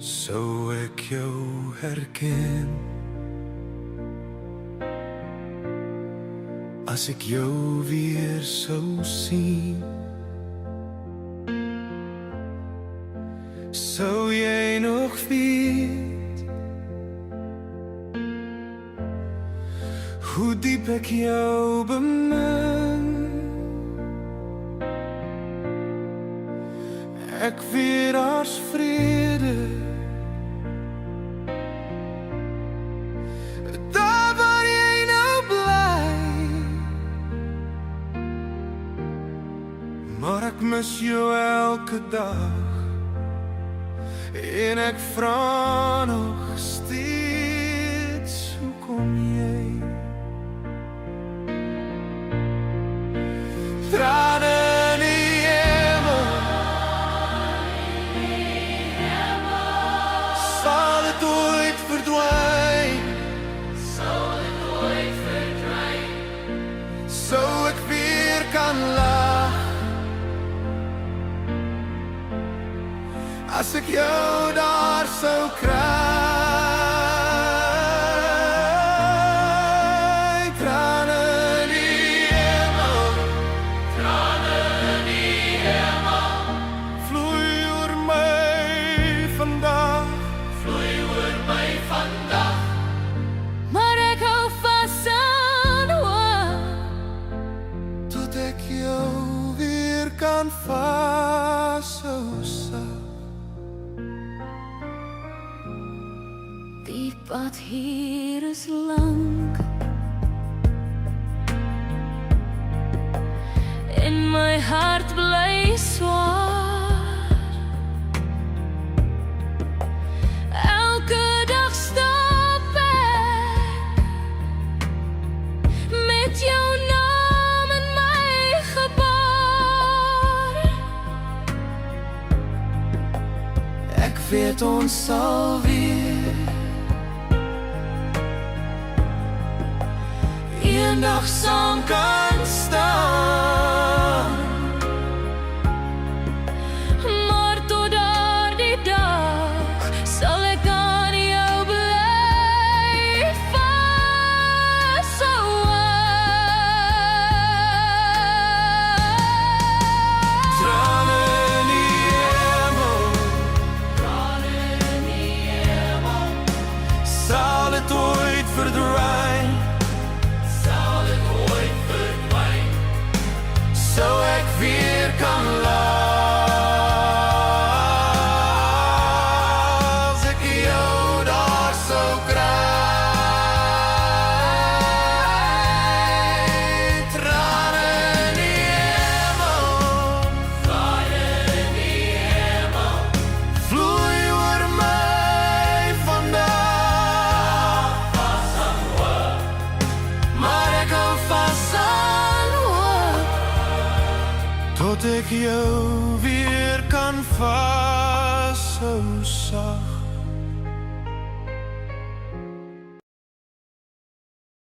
sou ek jou herken. As ek jou weer sou sien, sou jy nog weet hoe diep ek jou bemin. Ek weet daar's vrede daar waar jy nou bly, maar ek mis jou elke dag en ek vra nog steeds, hoe kom jy? Trane in die hemel, sal het ooit verdwyn? Sou ek weer kan lag as ek jou daar sou kry? Trane in die hemel, vloei oor my vandag, maar ek hou vas aan hoop tot ek jou weer kan vashou sag. Die pad hier is lang en my hart bly swaar. Elke dag stap ek met jou naam in my gebaar. Ek weet ons sal weer eendag saam kan staan, maar tot daardie dag sal ek aan jou bly vashou. trane in die hemel, sal het ooit verdwyn? Sou ek weer kan lag as ek jou daar sou kry? Trane in die hemel, vloei oor my vandag, maar ek hou vas aan hoop tot ek jou weer kan vashou sag.